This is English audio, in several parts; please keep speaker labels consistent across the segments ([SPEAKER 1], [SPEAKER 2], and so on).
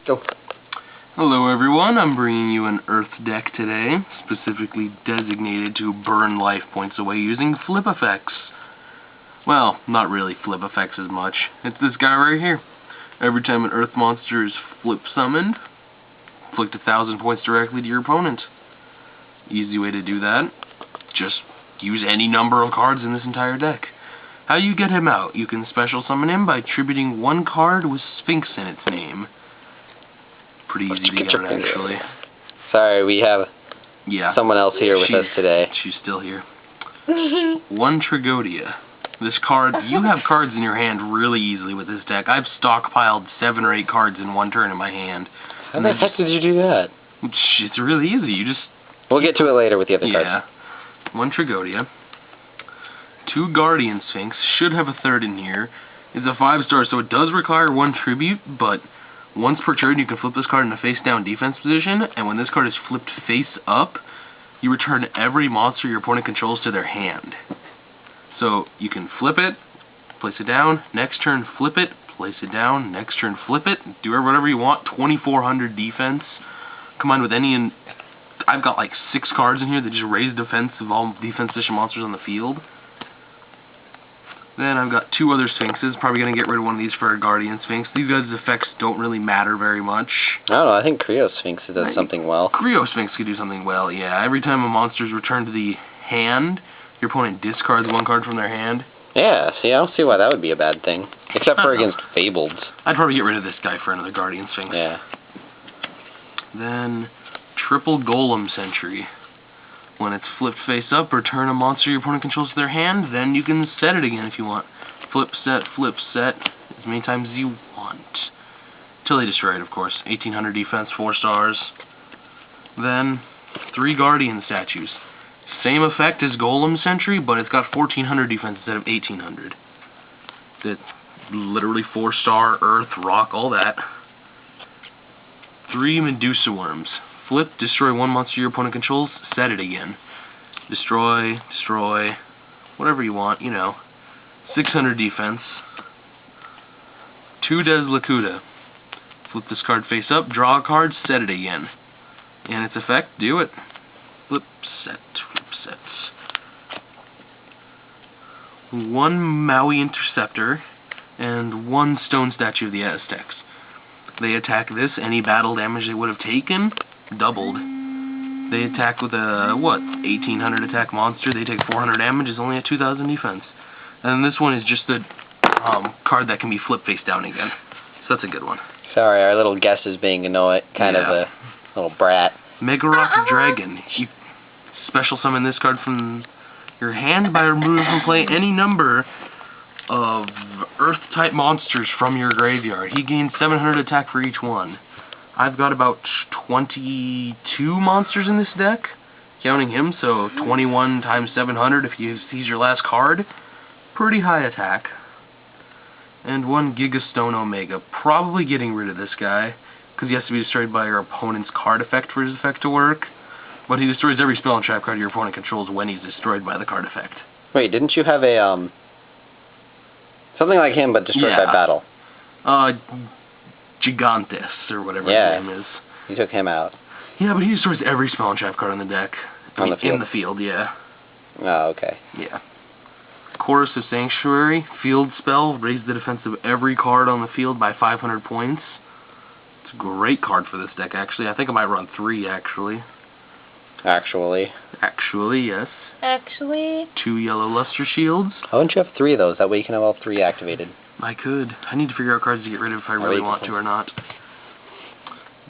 [SPEAKER 1] Go.
[SPEAKER 2] Hello everyone, I'm bringing you an Earth deck today, specifically designated to burn life points away using flip effects. Well, not really flip effects as much. It's this guy right here. Every time an Earth monster is flip summoned, inflict 1,000 points directly to your opponent. Easy way to do that, just use any number of cards in this entire deck. How you get him out? You can special summon him by attributing one card with Sphinx in its name. Pretty easy to get out, actually.
[SPEAKER 1] Sorry, we have someone else here with us today.
[SPEAKER 2] She's still here. One Tragodia. This card, you have cards in your hand really easily with this deck. I've stockpiled 7 or 8 cards in one turn in my hand.
[SPEAKER 1] How the heck did you do that?
[SPEAKER 2] It's really easy. You just...
[SPEAKER 1] We'll get to it later with the other cards.
[SPEAKER 2] Yeah. One Tragodia. 2 Guardian Sphinx. Should have a third in here. It's a 5-star, so it does require 1 tribute, but once per turn you can flip this card in a face-down defense position, and when this card is flipped face-up, you return every monster your opponent controls to their hand. So you can flip it, place it down, next turn flip it, place it down, next turn flip it, do whatever you want. 2,400 defense, combined with any... I've got like 6 cards in here that just raise defense of all defense position monsters on the field. Then I've got 2 other Sphinxes. Probably going to get rid of one of these for a Guardian Sphinx. These guys' effects don't really matter very much.
[SPEAKER 1] I don't know. I think Creo Sphinx does something well.
[SPEAKER 2] Creo Sphinx could do something well, yeah. Every time a monster is returned to the hand, your opponent discards 1 card from their hand.
[SPEAKER 1] Yeah, see, I don't see why that would be a bad thing. Except for against Fabled.
[SPEAKER 2] I'd probably get rid of this guy for another Guardian Sphinx.
[SPEAKER 1] Yeah.
[SPEAKER 2] Then, triple Golem Sentry. When it's flipped face up, return a monster your opponent controls to their hand, then you can set it again if you want. Flip, set, as many times as you want. Till they destroy it, of course. 1,800 defense, 4 stars. Then, 3 Guardian statues. Same effect as Golem Sentry, but it's got 1,400 defense instead of 1,800. It's literally 4-star, earth, rock, all that. 3 Medusa Worms. Flip, destroy 1 monster your opponent controls, set it again. Destroy, whatever you want, you know. 600 defense. 2 Deslakuta. Flip this card face up, draw a card, set it again. And its effect, do it. Flip, set. 1 Maui Interceptor, and 1 Stone Statue of the Aztecs. They attack this, any battle damage they would have taken, doubled. They attack with a, 1,800 attack monster. They take 400 damage, is only at 2,000 defense. And this one is just the card that can be flipped face down again. So that's a good one.
[SPEAKER 1] Sorry, our little guest is being annoying, kind of a little brat.
[SPEAKER 2] Mega Rock Dragon. You special summon this card from your hand by removing from play any number of Earth-type monsters from your graveyard. He gains 700 attack for each one. I've got about 22 monsters in this deck, counting him, so 21 times 700 if he's your last card. Pretty high attack. And 1 Gigastone Omega. Probably getting rid of this guy, because he has to be destroyed by your opponent's card effect for his effect to work. But he destroys every spell and trap card your opponent controls when he's destroyed by the card effect.
[SPEAKER 1] Wait, didn't you have a, something like him, but destroyed by battle?
[SPEAKER 2] Gigantes, or whatever his name is.
[SPEAKER 1] You took him out.
[SPEAKER 2] Yeah, but he destroys every spell and trap card on the deck.
[SPEAKER 1] On the field?
[SPEAKER 2] In the field, yeah.
[SPEAKER 1] Oh, okay.
[SPEAKER 2] Yeah. Chorus of Sanctuary, field spell, raise the defense of every card on the field by 500 points. It's a great card for this deck, actually. I think I might run 3, actually. Actually, yes. 2 Yellow Luster Shields.
[SPEAKER 1] Why don't you have 3 of those? That way you can have all 3 activated.
[SPEAKER 2] I could. I need to figure out cards to get rid of if I really want to or not.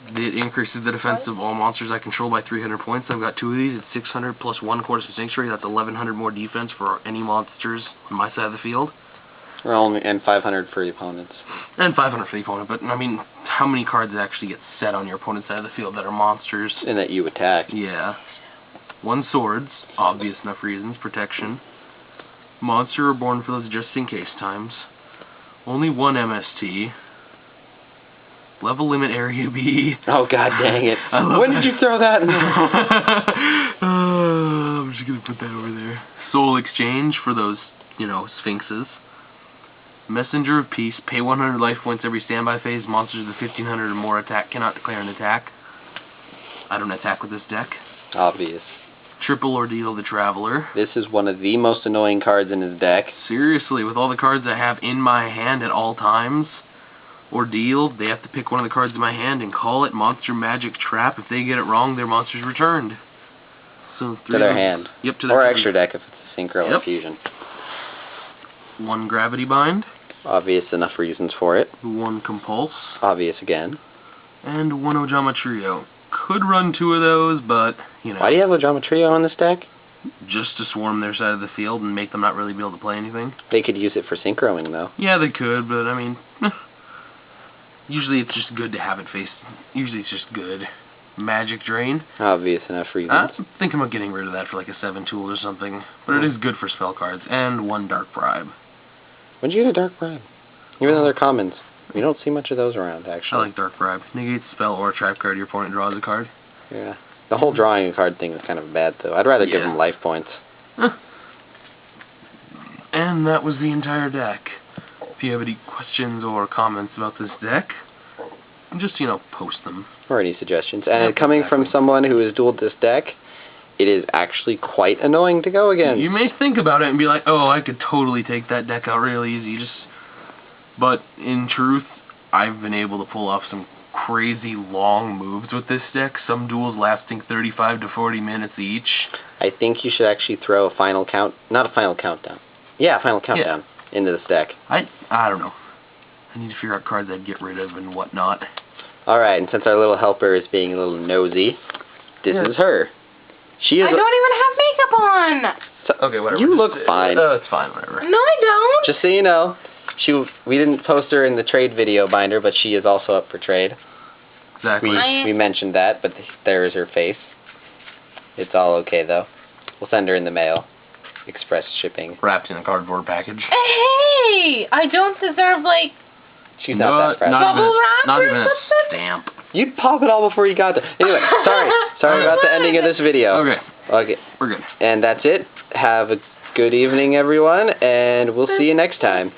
[SPEAKER 2] It increases the defense of all monsters I control by 300 points. I've got 2 of these. It's 600 plus 1 Chorus of Sanctuary. That's 1,100 more defense for any monsters on my side of the field.
[SPEAKER 1] And 500 for the opponents.
[SPEAKER 2] And 500 for the opponent. But, I mean, how many cards actually get set on your opponent's side of the field that are monsters?
[SPEAKER 1] And that you attack.
[SPEAKER 2] Yeah. 1 Swords. Obvious enough reasons. Protection. Monster Reborn for those just-in-case times. Only 1 MST. Level Limit Area B.
[SPEAKER 1] Oh, god dang it. When did you throw that in there?
[SPEAKER 2] I'm just going to put that over there. Soul Exchange for those, Sphinxes. Messenger of Peace. Pay 100 life points every standby phase. Monsters of 1500 or more attack cannot declare an attack. I don't attack with this deck.
[SPEAKER 1] Obvious.
[SPEAKER 2] Triple Ordeal the Traveler.
[SPEAKER 1] This is one of the most annoying cards in his deck.
[SPEAKER 2] Seriously, with all the cards I have in my hand at all times, Ordeal, they have to pick one of the cards in my hand and call it Monster Magic Trap. If they get it wrong, their monster's returned. So
[SPEAKER 1] To their hand.
[SPEAKER 2] Yep, to their
[SPEAKER 1] or
[SPEAKER 2] hand.
[SPEAKER 1] extra deck if it's a Synchro or Fusion.
[SPEAKER 2] 1 Gravity Bind.
[SPEAKER 1] Obvious enough reasons for it.
[SPEAKER 2] 1 Compulse.
[SPEAKER 1] Obvious again.
[SPEAKER 2] And 1 Ojama Trio. Could run 2 of those, but, you know.
[SPEAKER 1] Why do you have Ojama Trio on this deck?
[SPEAKER 2] Just to swarm their side of the field and make them not really be able to play anything.
[SPEAKER 1] They could use it for synchroing, though.
[SPEAKER 2] Yeah, they could, but, I mean, usually it's just good to have it face. Usually it's just good. Magic Drain.
[SPEAKER 1] Obvious enough reasons.
[SPEAKER 2] I think I'm getting rid of that for like a 7 tool or something. But it is good for spell cards. And 1 Dark Bribe.
[SPEAKER 1] When'd you get a Dark Bribe? Even though they're commons. You don't see much of those around, actually.
[SPEAKER 2] I like Dark Bribe. Negates spell or trap card your opponent draws a card.
[SPEAKER 1] Yeah. The whole drawing a card thing is kind of bad, though. I'd rather give them life points.
[SPEAKER 2] And that was the entire deck. If you have any questions or comments about this deck, just, you know, post them.
[SPEAKER 1] Or any suggestions. And coming from someone who has dueled this deck, it is actually quite annoying to go against.
[SPEAKER 2] You may think about it and be like, oh, I could totally take that deck out real easy. But in truth, I've been able to pull off some crazy long moves with this deck. Some duels lasting 35 to 40 minutes each.
[SPEAKER 1] I think you should actually throw a final count... Not a final countdown. Yeah, a final countdown into this deck.
[SPEAKER 2] I don't know. I need to figure out cards I'd get rid of and whatnot.
[SPEAKER 1] Alright, and since our little helper is being a little nosy, this is her. She is
[SPEAKER 3] I don't even have makeup on!
[SPEAKER 2] So, okay, whatever.
[SPEAKER 1] You look fine.
[SPEAKER 2] Oh, it's fine, whatever.
[SPEAKER 3] No, I don't!
[SPEAKER 1] Just so you know, we didn't post her in the trade video binder, but she is also up for trade.
[SPEAKER 2] Exactly.
[SPEAKER 1] We mentioned that, but there is her face. It's all okay, though. We'll send her in the mail. Express shipping.
[SPEAKER 2] Wrapped in a cardboard package.
[SPEAKER 3] Hey! I don't deserve, like,
[SPEAKER 1] She's not that precious.
[SPEAKER 3] bubble wrap
[SPEAKER 2] Not
[SPEAKER 3] or
[SPEAKER 2] even a
[SPEAKER 3] something?
[SPEAKER 2] stamp.
[SPEAKER 1] You'd pop it all before you got there. Anyway, sorry about the ending of this video.
[SPEAKER 2] Okay, we're good.
[SPEAKER 1] And that's it. Have a good evening, everyone, and we'll see you next time.